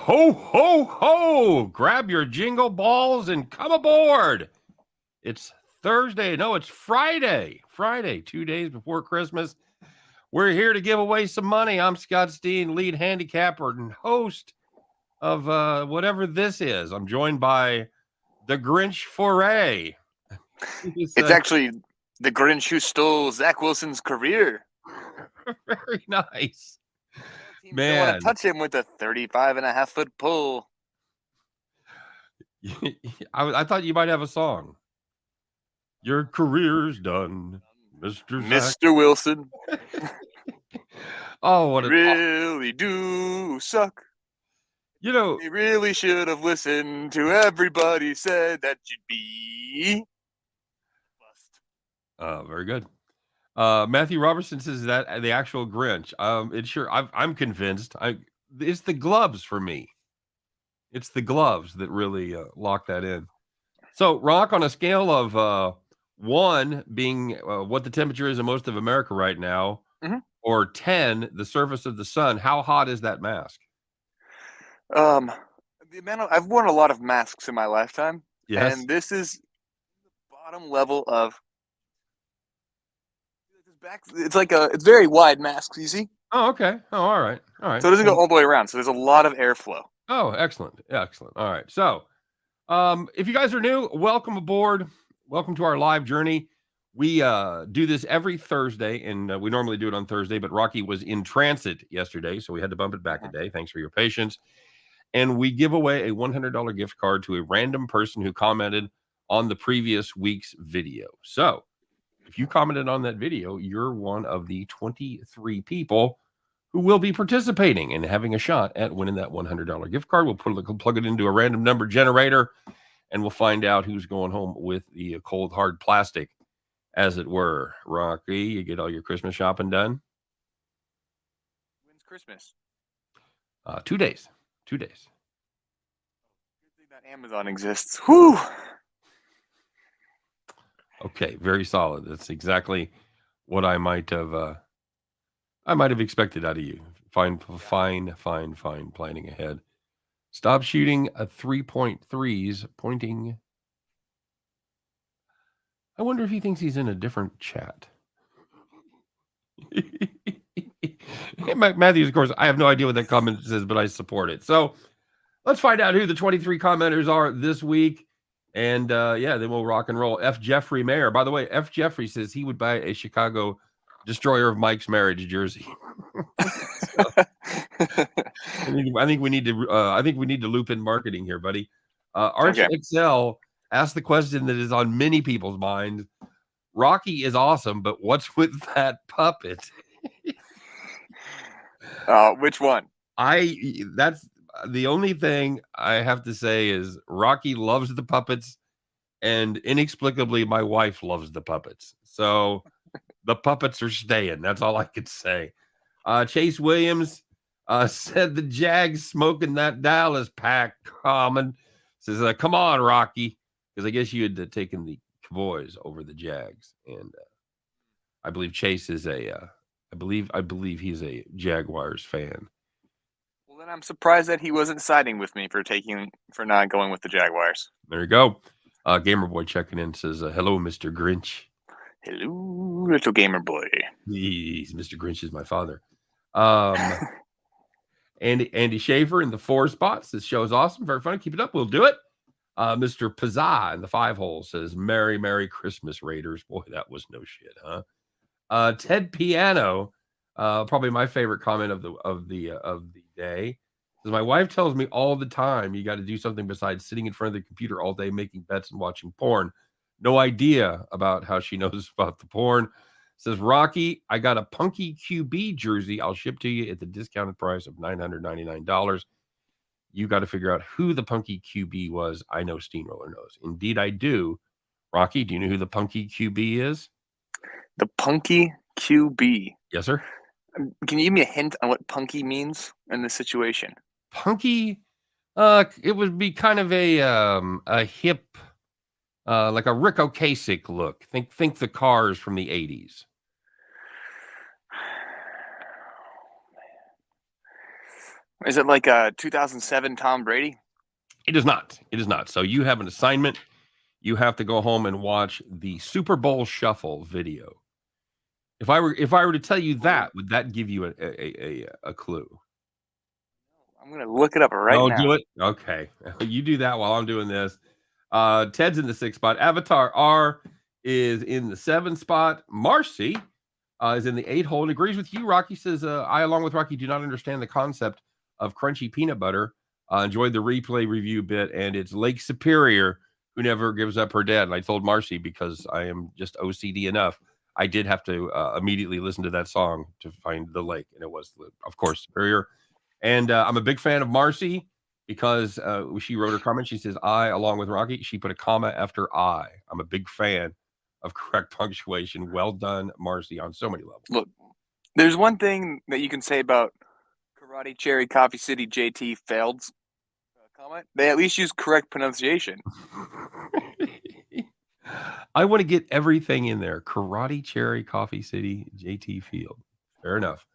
Ho, ho, ho! Grab your jingle balls and come aboard. It's Thursday. No, it's Friday. Friday, 2 days before Christmas. We're here to give away some money. I'm Scott Steen, lead handicapper and host of whatever this is. I'm joined by the Grinch Fore. It's actually the Grinch who stole Zach Wilson's career. Very nice. Teams don't want to touch him with a 35.5-foot pole. I thought you might have a song. Your career's done, Mr. Wilson. Oh, what you really do suck. You know, they really should have listened to everybody said that you'd be. Very good. Matthew Robertson says that the actual Grinch. I'm convinced. It's the gloves for me. It's the gloves that really lock that in. So, Rock, on a scale of 1 being what the temperature is in most of America right now, or 10, the surface of the sun, how hot is that mask? I've worn a lot of masks in my lifetime. Yes. And this is the bottom level of back. It's very wide masks, you see? Oh, okay. Oh, all right. All right. So it doesn't go all the way around. So there's a lot of airflow. Oh, excellent. Excellent. All right. So, if you guys are new, welcome aboard. Welcome to our live journey. We do this every Thursday, and we normally do it on Thursday, but Rocky was in transit yesterday, so we had to bump it back a day. Thanks for your patience. And we give away a $100 gift card to a random person who commented on the previous week's video. So, if you commented on that video, you're one of the 23 people who will be participating and having a shot at winning that $100 gift card. We'll plug it into a random number generator, and we'll find out who's going home with the cold, hard plastic, as it were. Rocky, you get all your Christmas shopping done? When's Christmas? 2 days. 2 days. Good thing that Amazon exists. Whew! Okay, very solid. That's exactly what I might have expected out of you. Fine planning ahead. Stop shooting a 3.3s pointing. I wonder if he thinks he's in a different chat. Matthews, of course, I have no idea what that comment says, but I support it. So let's find out who the 23 commenters are this week. And then we'll rock and roll. F. Jeffrey Mayer. By the way, F. Jeffrey says he would buy a Chicago Destroyer of Mike's Marriage jersey. I think we need to loop in marketing here, buddy. Arch XL asked the question that is on many people's minds. Rocky is awesome, but what's with that puppet? Which one? That's the only thing I have to say is Rocky loves the puppets, and inexplicably my wife loves the puppets. So the puppets are staying. That's all I could say. Chase Williams said the Jags smoking that Dallas pack common. Says, come on, Rocky. Because I guess you had taken the Cowboys over the Jags. And I believe Chase is I believe he's a Jaguars fan. Well, then I'm surprised that he wasn't siding with me for not going with the Jaguars. There you go. Gamer Boy checking in says, hello, Mr. Grinch. Hello, little gamer boy. Mr. Grinch is my father. Andy Schaefer in the 4 spots. This show is awesome. Very funny. Keep it up. We'll do it. Mr. Pazza in the 5 hole says, Merry Christmas, Raiders. Boy, that was no shit, huh? Ted Piano, probably my favorite comment of the day. Says, my wife tells me all the time you got to do something besides sitting in front of the computer all day making bets and watching porn. No idea about how she knows about the porn. Says, Rocky, I got a Punky QB jersey I'll ship to you at the discounted price of $999. You got to figure out who the Punky QB was. I know Steehnroller knows. Indeed, I do. Rocky, do you know who the Punky QB is? The Punky QB? Yes, sir. Can you give me a hint on what Punky means in this situation? Punky, it would be kind of a hip, like a Rick Ocasek look. Think the Cars from the 80s. Is it like a 2007 Tom Brady? It is not. It is not. So you have an assignment. You have to go home and watch the Super Bowl Shuffle video. If I were to tell you that, would that give you a clue? I'm gonna look it up right No, now. do it. Okay, you do that while I'm doing this. Ted's in the 6th spot. Avatar R is in the 7th spot. Marcy is in the 8 hole and agrees with you. Rocky says, I, along with Rocky, do not understand the concept of crunchy peanut butter. Enjoyed the replay review bit, and it's Lake Superior who never gives up her dad. And I told Marcy, because I am just OCD enough, I did have to immediately listen to that song to find the lake, and it was, of course, Superior. And I'm a big fan of Marcy because she wrote her comment. She says, I, along with Rocky, she put a comma after I. I'm a big fan of correct punctuation. Well done, Marcy, on so many levels. Look, there's one thing that you can say about Karate Cherry Coffee City JT failed comment. They at least use correct pronunciation. I want to get everything in there. Karate Cherry Coffee City JT Field. Fair enough.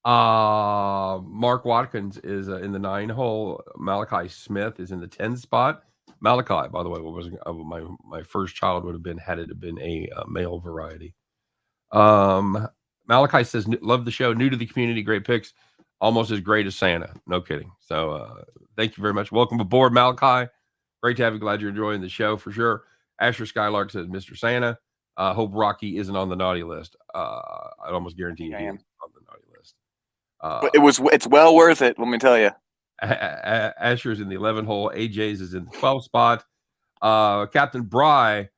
Mark Watkins is in the 9 hole. Malachi Smith is in the 10 spot. Malachi, by the way, was my first child would have been had it have been a male variety. Malachi says, love the show, new to the community, great picks, almost as great as Santa. No kidding. So thank you very much. Welcome aboard, Malachi. Great to have you. Glad you're enjoying the show for sure. Asher Skylark says, Mr. Santa. Hope Rocky isn't on the naughty list. I'd almost guarantee you he is on the naughty list. But it's well worth it, let me tell you. Asher's in the 11 hole. AJ's is in the 12 spot. Captain Bry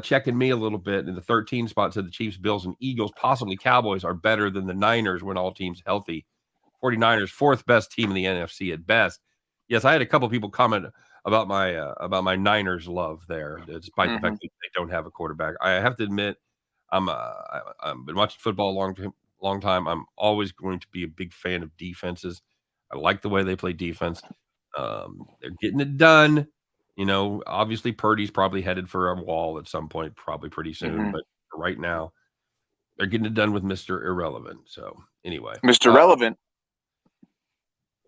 checking me a little bit in the 13 spot, said the Chiefs, Bills, and Eagles, possibly Cowboys, are better than the Niners when all teams healthy. 49ers, 4th best team in the NFC at best. Yes, I had a couple people comment about my Niners love there, despite the fact that they don't have a quarterback. I have to admit, I've been watching football a long time. I'm always going to be a big fan of defenses. I like the way they play defense. They're getting it done. You know, obviously Purdy's probably headed for a wall at some point, probably pretty soon. But right now, they're getting it done with Mr. Irrelevant. So anyway, Mr. Relevant.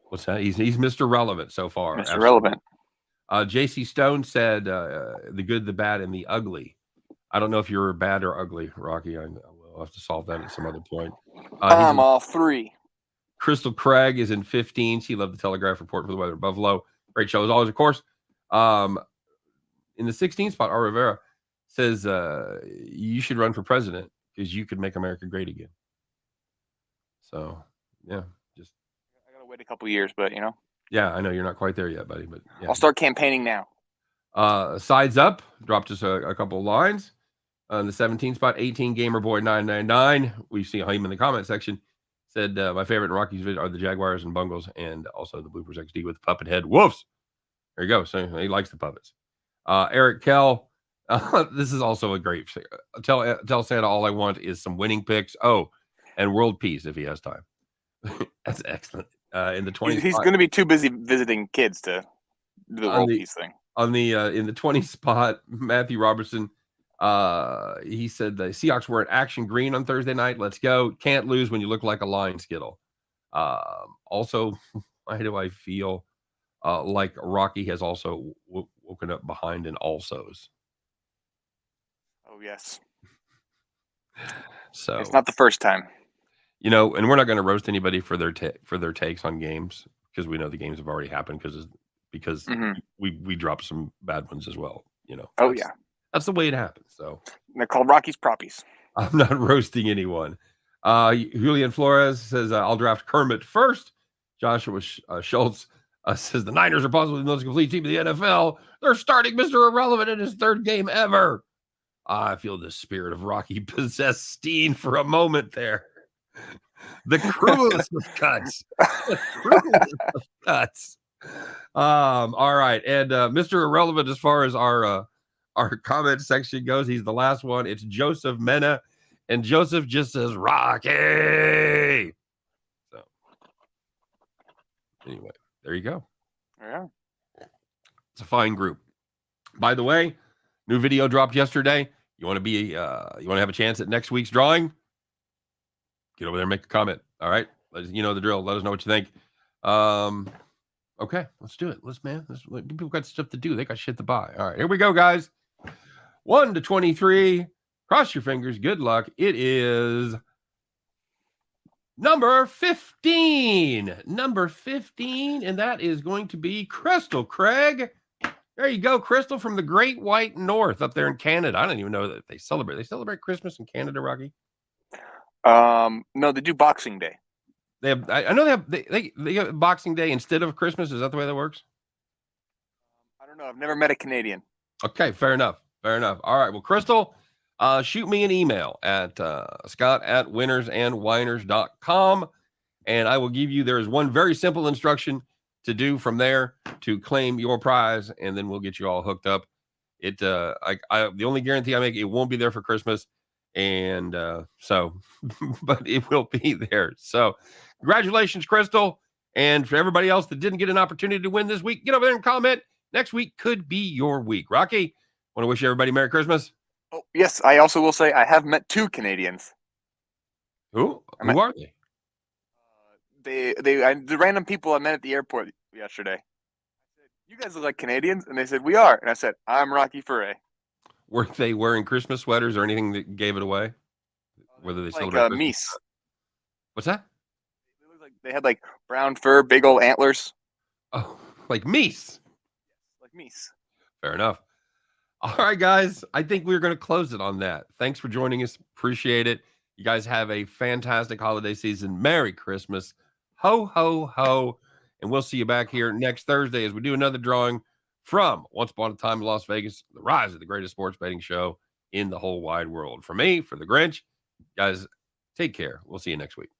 What's that? He's Mr. Relevant so far. Mr. Relevant. JC Stone said the good, the bad, and the ugly. I don't know if you're bad or ugly, Rocky. I will have to solve that at some other point. I'm all three. Crystal Craig is in 15. She loved the Telegraph report for the weather at Buffalo. Great show as always, of course. In the 16th spot, R. Rivera says you should run for president because you could make America great again. So, yeah. I got to wait a couple years, but, you know. Yeah, I know you're not quite there yet, buddy. But yeah. I'll start campaigning now. Sides Up dropped us a couple of lines. In the 17th spot, 18 Gamer Boy 999. We see him in the comment section. Said my favorite in Rocky's video are the Jaguars and Bungles, and also the Bloopers XD with the puppet head. Woofs. There you go. So he likes the puppets. Eric Kell. This is also a great. Tell Santa all I want is some winning picks. Oh, and world peace if he has time. That's excellent. In the 20s, he's going to be too busy visiting kids to do the world peace thing. On the in the 20 spot, Matthew Robertson. He said the Seahawks were at Action Green on Thursday night. Let's go. Can't lose when you look like a lion skittle. Also, why do I feel like Rocky has also woken up behind in alsos? Oh, yes. So it's not the first time. You know, and we're not going to roast anybody for their takes on games because we know the games have already happened because we dropped some bad ones as well. You know. Oh, yeah. That's the way it happens. So they're called Rocky's Proppies. I'm not roasting anyone. Julian Flores says, I'll draft Kermit first. Joshua Schultz says the Niners are possibly the most complete team in the NFL. They're starting Mr. Irrelevant in his 3rd game ever. I feel the spirit of Rocky possess Steen for a moment there. The cruelest of cuts. The cruelest of cuts. All right. And Mr. Irrelevant, as far as our comment section goes, he's the last one. It's Joseph Mena, and Joseph just says Rocky. So anyway, there you go. Yeah, it's a fine group. By the way, new video dropped yesterday. You want to have a chance at next week's drawing? Get over there and make a comment. All right, you know the drill. Let us know what you think. Okay, let's do it. People got stuff to do. They got shit to buy. All right, here we go, guys. 1 to 23. Cross your fingers. Good luck. It is number 15. Number 15, and that is going to be Crystal Craig. There you go, Crystal from the Great White North up there in Canada. I don't even know that they celebrate. They celebrate Christmas in Canada, Rocky? No, they do Boxing Day. They have. I know they have Boxing Day instead of Christmas. Is that the way that works? I don't know. I've never met a Canadian. Okay, fair enough. Fair enough. All right. Well, Crystal, shoot me an email at scott@winnersandwhiners.com, and I will give you. There is one very simple instruction to do from there to claim your prize, and then we'll get you all hooked up. The only guarantee I make, it won't be there for Christmas, and so, but it will be there. So, congratulations, Crystal, and for everybody else that didn't get an opportunity to win this week, get over there and comment. Next week could be your week. Rocky, want to wish everybody Merry Christmas. Oh, yes. I also will say I have met 2 Canadians. Who are they? The random people I met at the airport yesterday. I said, "You guys look like Canadians," and they said, "We are." And I said, "I'm Rocky Fore." Were they wearing Christmas sweaters or anything that gave it away? Whether they celebrate Christmas? Meese. What's that? They looked like they had like brown fur, big old antlers. Oh, like Meese. Like Meese. Fair enough. All right, guys. I think we're going to close it on that. Thanks for joining us. Appreciate it. You guys have a fantastic holiday season. Merry Christmas. Ho, ho, ho. And we'll see you back here next Thursday as we do another drawing from Once Upon a Time in Las Vegas, the rise of the greatest sports betting show in the whole wide world. For me, for the Grinch, guys, take care. We'll see you next week.